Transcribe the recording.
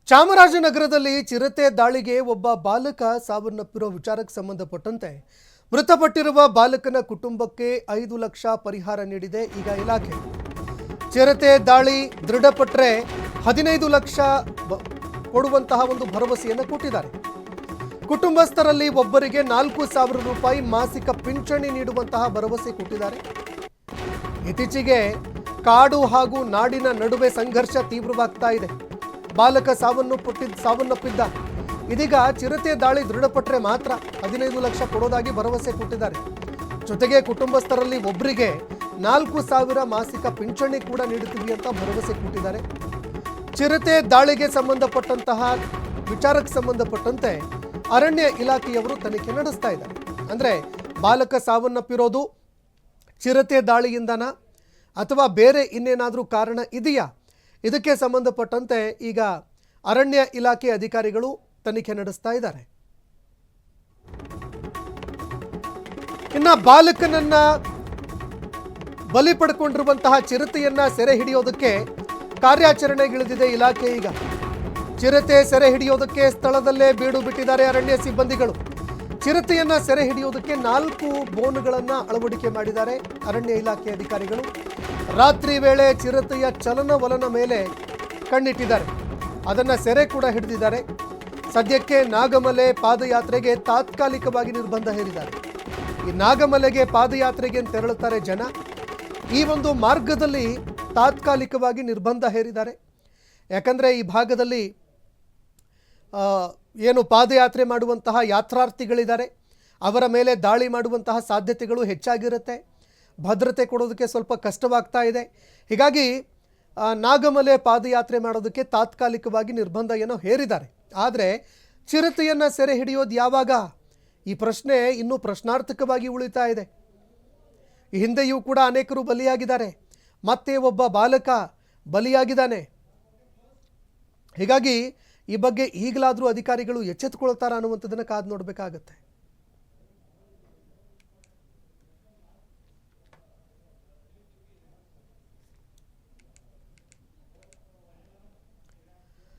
ಚಾಮರಾಜನಗರದಲ್ಲಿ ಚಿರತೆ ದಾಳಿಗೆ ಒಬ್ಬ ಬಾಲಕ ಸಾವನ್ನಪ್ಪಿರೋ ವಿಚಾರಕ್ಕೆ ಸಂಬಂಧಪಟ್ಟಂತೆ ಮೃತಪಟ್ಟಿರುವ ಬಾಲಕನ ಕುಟುಂಬಕ್ಕೆ 5 ಲಕ್ಷ ಪರಿಹಾರ ನೀಡಿದೆ ಈಗ ಇಲಾಖೆ. ಚಿರತೆ ದಾಳಿ ದೃಢಪಟ್ಟರೆ 15 ಲಕ್ಷ ಕೊಡುವಂತಹ ಒಂದು ಭರವಸೆಯನ್ನು ಕೊಟ್ಟಿದ್ದಾರೆ. ಕುಟುಂಬಸ್ಥರಲ್ಲಿ ಒಬ್ಬರಿಗೆ 4,000 ರೂಪಾಯಿ ಮಾಸಿಕ ಪಿಂಚಣಿ ನೀಡುವಂತಹ ಭರವಸೆ ಕೊಟ್ಟಿದ್ದಾರೆ. ಇತ್ತೀಚೆಗೆ ಕಾಡು ಹಾಗೂ ನಾಡಿನ ನಡುವೆ ಸಂಘರ್ಷ ತೀವ್ರವಾಗ್ತಾ ಇದೆ. ಬಾಲಕ ಸಾವನ್ನಪ್ಪಿದ್ದ. ಇದೀಗ ಚಿರತೆ ದಾಳಿ ದೃಢಪಟ್ಟರೆ ಮಾತ್ರ 15 ಲಕ್ಷ ಕೊಡೋದಾಗಿ ಭರವಸೆ ಕೊಟ್ಟಿದ್ದಾರೆ. ಜೊತೆಗೆ ಕುಟುಂಬಸ್ಥರಲ್ಲಿ ಒಬ್ಬರಿಗೆ 4,000 ಮಾಸಿಕ ಪಿಂಚಣಿ ಕೂಡ ನೀಡುತ್ತೀವಿ ಅಂತ ಭರವಸೆ ಕೊಟ್ಟಿದ್ದಾರೆ. ಚಿರತೆ ದಾಳಿಗೆ ಸಂಬಂಧಪಟ್ಟಂತಹ ವಿಚಾರಕ್ಕೆ ಸಂಬಂಧಪಟ್ಟಂತೆ ಅರಣ್ಯ ಇಲಾಖೆಯವರು ತನಿಖೆ ನಡೆಸ್ತಾ ಇದ್ದಾರೆ. ಅಂದರೆ ಬಾಲಕ ಸಾವನ್ನಪ್ಪಿರೋದು ಚಿರತೆ ದಾಳಿಯಿಂದನ ಅಥವಾ ಬೇರೆ ಇನ್ನೇನಾದರೂ ಕಾರಣ ಇದೆಯಾ, ಇದಕ್ಕೆ ಸಂಬಂಧಪಟ್ಟಂತೆ ಈಗ ಅರಣ್ಯ ಇಲಾಖೆ ಅಧಿಕಾರಿಗಳು ತನಿಖೆ ನಡೆಸ್ತಾ ಇದ್ದಾರೆ. ಇನ್ನು ಬಾಲಕನನ್ನ ಬಲಿ ಪಡ್ಕೊಂಡಿರುವಂತಹ ಚಿರತೆಯನ್ನ ಸೆರೆ ಹಿಡಿಯೋದಕ್ಕೆ ಕಾರ್ಯಾಚರಣೆಗಿಳಿದಿದೆ ಇಲಾಖೆ. ಈಗ ಚಿರತೆ ಸೆರೆ ಹಿಡಿಯೋದಕ್ಕೆ ಸ್ಥಳದಲ್ಲೇ ಬೀಡು ಬಿಟ್ಟಿದ್ದಾರೆ ಅರಣ್ಯ ಸಿಬ್ಬಂದಿಗಳು. ಚಿರತೆಯನ್ನ ಸೆರೆ ಹಿಡಿಯೋದಕ್ಕೆ 4 ಬೋನುಗಳನ್ನು ಅಳವಡಿಕೆ ಮಾಡಿದ್ದಾರೆ ಅರಣ್ಯ ಇಲಾಖೆ ಅಧಿಕಾರಿಗಳು. ರಾತ್ರಿ ವೇಳೆ ಚಿರತೆಯ ಚಲನವಲನ ಮೇಲೆ ಕಣ್ಣಿಟ್ಟಿದ್ದಾರೆ. ಅದನ್ನು ಸೆರೆ ಕೂಡ ಹಿಡಿದಿದ್ದಾರೆ. ಸದ್ಯಕ್ಕೆ ನಾಗಮಲೆ ಪಾದಯಾತ್ರೆಗೆ ತಾತ್ಕಾಲಿಕವಾಗಿ ನಿರ್ಬಂಧ ಹೇರಿದ್ದಾರೆ. ಈ ನಾಗಮಲೆಗೆ ಪಾದಯಾತ್ರೆಗೆ ತೆರಳುತ್ತಾರೆ ಜನ. ಈ ಒಂದು ಮಾರ್ಗದಲ್ಲಿ ತಾತ್ಕಾಲಿಕವಾಗಿ ನಿರ್ಬಂಧ ಹೇರಿದ್ದಾರೆ. ಯಾಕಂದರೆ ಈ ಭಾಗದಲ್ಲಿ ಏನು ಪಾದಯಾತ್ರೆ ಮಾಡುವಂತಹ ಯಾತ್ರಾರ್ಥಿಗಳಿದ್ದಾರೆ, ಅವರ ಮೇಲೆ ದಾಳಿ ಮಾಡುವಂತಹ ಸಾಧ್ಯತೆಗಳು ಹೆಚ್ಚಾಗಿರುತ್ತೆ. ಭದ್ರತೆ ಕೊಡೋದಕ್ಕೆ ಸ್ವಲ್ಪ ಕಷ್ಟವಾಗ್ತಾ ಇದೆ. ಹೀಗಾಗಿ ನಾಗಮಲೆ ಪಾದಯಾತ್ರೆ ಮಾಡೋದಕ್ಕೆ ತಾತ್ಕಾಲಿಕವಾಗಿ ನಿರ್ಬಂಧ ಏನೋ ಹೇರಿದ್ದಾರೆ. ಆದರೆ ಚಿರತೆಯನ್ನು ಸೆರೆ ಹಿಡಿಯೋದು ಯಾವಾಗ, ಈ ಪ್ರಶ್ನೆ ಇನ್ನೂ ಪ್ರಶ್ನಾರ್ಥಕವಾಗಿ ಉಳಿತಾ ಇದೆ. ಈ ಹಿಂದೆಯೂ ಕೂಡ ಅನೇಕರು ಬಲಿಯಾಗಿದ್ದಾರೆ. ಮತ್ತೆ ಒಬ್ಬ ಬಾಲಕ ಬಲಿಯಾಗಿದ್ದಾನೆ. ಹೀಗಾಗಿ ಈ ಬಗ್ಗೆ ಈಗಲಾದರೂ ಅಧಿಕಾರಿಗಳು ಎಚ್ಚೆತ್ತುಕೊಳ್ತಾರಾ ಅನ್ನುವಂಥದ್ದನ್ನು ಕಾದು ನೋಡಬೇಕಾಗತ್ತೆ.